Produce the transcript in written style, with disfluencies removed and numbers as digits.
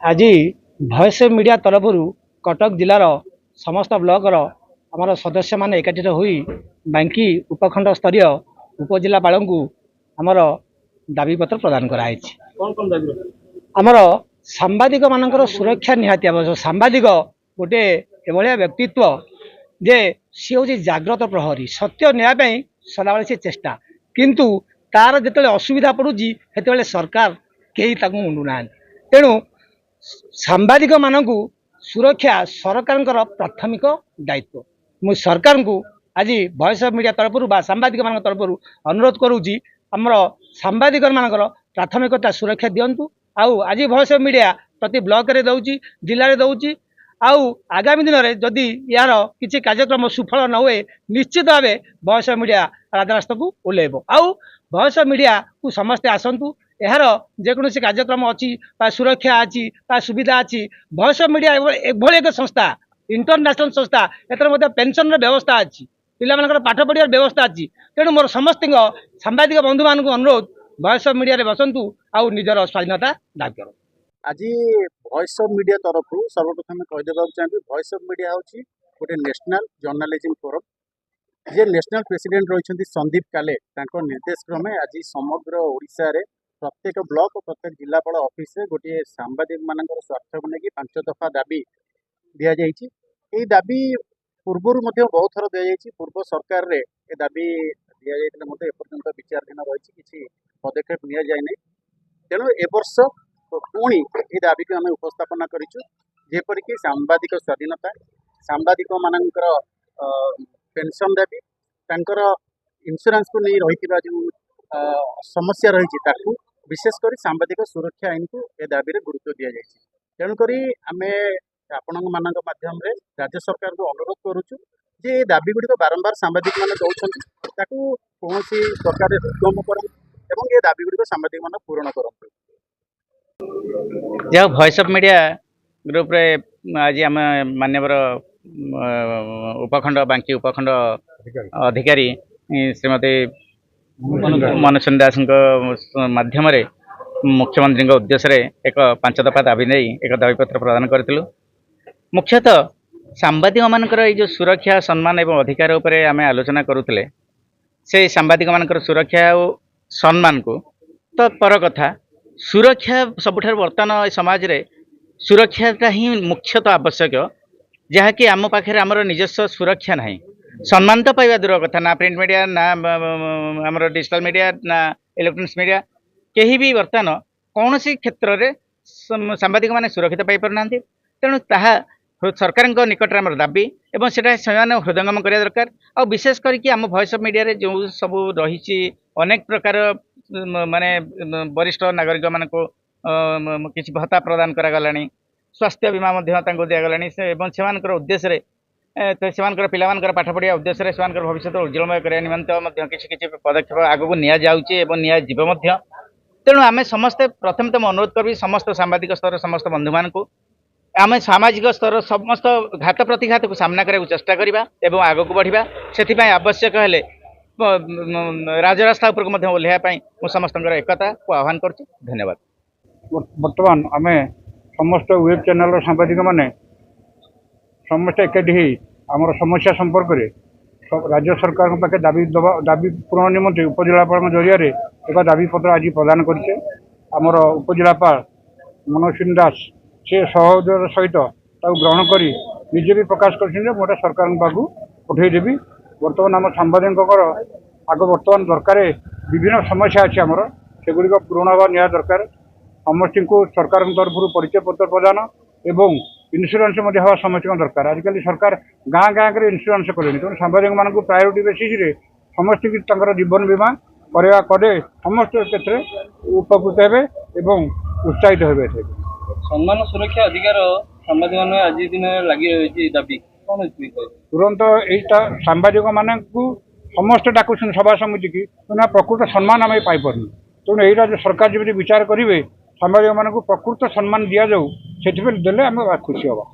आज voice of media तरफ कटक जिलार समस्त ब्लॉकर आमर सदस्य मान एकाठी होई बांकी उपखंड स्तरीय उपजिलापाल को आमर दाबीपत्र प्रदान कराई। आमर सांबादिक मानकर सुरक्षा निहाती आवश्यक। सांबादिक गोटे एभलिया व्यक्तित्व जे सी हूँ जाग्रत प्रहरी सत्य न्याय सदाबले से चेष्टा किंतु तार जिते असुविधा पड़ुची से सरकार कहीं मुंडू ना। तेणु सांबादिक मानू सुरक्षा सरकार प्राथमिक दायित्व। मु सरकार को आज वॉइस ऑफ मीडिया तरफ सांबादिक मान तरफ अनुरोध करुँची आमर सांबादिक मानकर प्राथमिकता सुरक्षा दिंतु। आज वॉइस ऑफ मीडिया प्रति ब्लॉक रे दौची जिले में दौची आगामी दिन में जदि यार किसी कार्यक्रम सुफल न हुए निश्चित भाव वॉइस ऑफ मीडिया राजरास्ता को ओह्लैब। वॉइस ऑफ मीडिया को समस्ते आसतु यार जेकोसी कार्यक्रम अच्छी सुरक्षा अच्छी सुविधा अच्छी वॉइस ऑफ मीडिया एभली एक संस्था इंटरनेशनल संस्था एथर पेंशन व्यवस्था अच्छी पिला पाठ पढ़ार व्यवस्था अच्छी। तेणु मोर समस्त सांबादिक बंधु मान अनुरोध वॉइस ऑफ मीडिया बसतु आउ निजर स्वाधीनता दाबी कर। आज वॉइस ऑफ मीडिया तरफ सर्वप्रथम कहीदेवा चाहिए वॉइस ऑफ मीडिया हूँ गोटे नेशनल जर्नालीजम फोरम जे नेशनल प्रेसिडेंट रही संदीप काले निर्देश क्रमे आज समग्र ओडिशा रे प्रत्येक ब्लॉक और प्रत्येक जिलापाल ऑफिस रे गोटे सांबादिक मान स्वार्थ को लेकिन 5 दफा दाबी दि जाए। दाबी पूर्वर बहुत थर दि जाए। पूर्व सरकार रे ए दाबी दि जाते एपर्यंत विचाराधीन रही किसी पदक्षेप नि जाए नहीं। तेणु ए वर्ष पुणी ये दाबी को आम उपस्थापन करपरिक सांबादिक स्वाधीनता सांबादिक मानकर पेंशन दाबी इंश्योरेंस को नहीं रही जो समस्या रही विशेषकर सांबादिक सुरक्षा आईन को ए दाबी गुरुत्व दि जाए। तेणुक आम आपण माध्यम राज्य सरकार को अनुरोध करुचु जे दाबी गुड़िक बारंबार सांबादिक मान दौरान कौन प्रकार उद्यम कर ये दाबी गुड़िक सांबादिक मान पूरण करते। जहाँ वॉइस ऑफ मीडिया ग्रुप रे आज आम मान्यवर उपखंड बांकी उपखंड अधिकारी श्रीमती मनोज दास माध्यम मुख्यमंत्री उद्देश्य एक 5 दफा दाबी नहीं एक दाबीपत्र प्रदान करूँ। मुख्यतः सांबादिक मानकर जो सुरक्षा सम्मान एवं अधिकार उपरे आम आलोचना करुले से सांबादिक मानकर सुरक्षा और सम्मान को तो पर कथा सुरक्षा सबुठ बर्तमान समाज रे सुरक्षाटा ही मुख्यतः आवश्यक जहाँकि आम पाखे आमर निजस्व सुरक्षा ना सम्मान तो पाइबा दूर कथा ना प्रिंट मीडिया ना आमर डिजिटल मीडिया ना इलेक्ट्रोनिक्स मीडिया कहीं भी बर्तमान कौन सी क्षेत्र में सांबादिक माने सुरक्षित पाई पारना। तेणु ताहा सरकार निकट में दाबी एवं सेटा से हृदयंगम करा दरकार। आ विशेष करके आम वॉइस ऑफ मीडिया जो सब रही अनेक प्रकार माने वरिष्ठ नागरिक मान को किसी भत्ता प्रदान करागला स्वास्थ्य बीमा दिगला से उद्देश्य से पिला पाठ पढ़ा उद्देश्य से भविष्य उज्जवलमय करने निमंत किसी पदक्षेप आगक नि। तेणु आम समस्ते प्रथम अनुरोध करी समस्त सांबादिक स्तर समस्त बंधु मान को आम सामाजिक स्तर समस्त घात प्रतिघात को सामना करने चेष्टा करवा एवं आगक बढ़ा से आवश्यक हेले राजरास्ता उपर ओह्लैवाई समस्त एकता को आह्वान कर। धन्यवाद। बर्तमान आम समस्त वेब चैनल सांबादिक माने समस्त एकाठी आमर समस्या संपर्क में राज्य सरकार पाखे दाबी पूरण निमंत्रण उपजिलापाल जरिया एक दाबीपत्र आज प्रदान करछे। आमर उपजिलापाल मनोज दास से सहयोग सहित ग्रहण कर निजे भी प्रकाश कर सरकार पाखु पठेदेवी। बर्तमान आम सांबादिक आग बर्तमान दरकार विभिन्न समस्या अच्छी आमर सेगुड़िक पूरण हवा निया दरकार। समस्त को सरकार तरफ परिचय पत्र प्रदान एवं इन्स्योरेंस हवा समस्त दरकार। आजिकल सरकार गाँ गाँ के इन्स्योरेंस कले तेणु सांबादिक मान प्रायोरिटी बेसिस समस्त जीवन बीमा करे समस्त क्षेत्र में उपकृत हे एवं उत्साहित हे। सम्मान सुरक्षा अधिकार सांबादिक मान आज दिन लगी रही दाबी कौन तुरंत यहीटा सांबादिक मान समस्त डाकुन सभा समिति की प्रकृत सम्मान आम पाइपर। तेणु यहीटा जो सरकार जब विचार करेंगे सांबादिक मान प्रकृत सम्मान दि जाऊ से आम खुशी हाँ।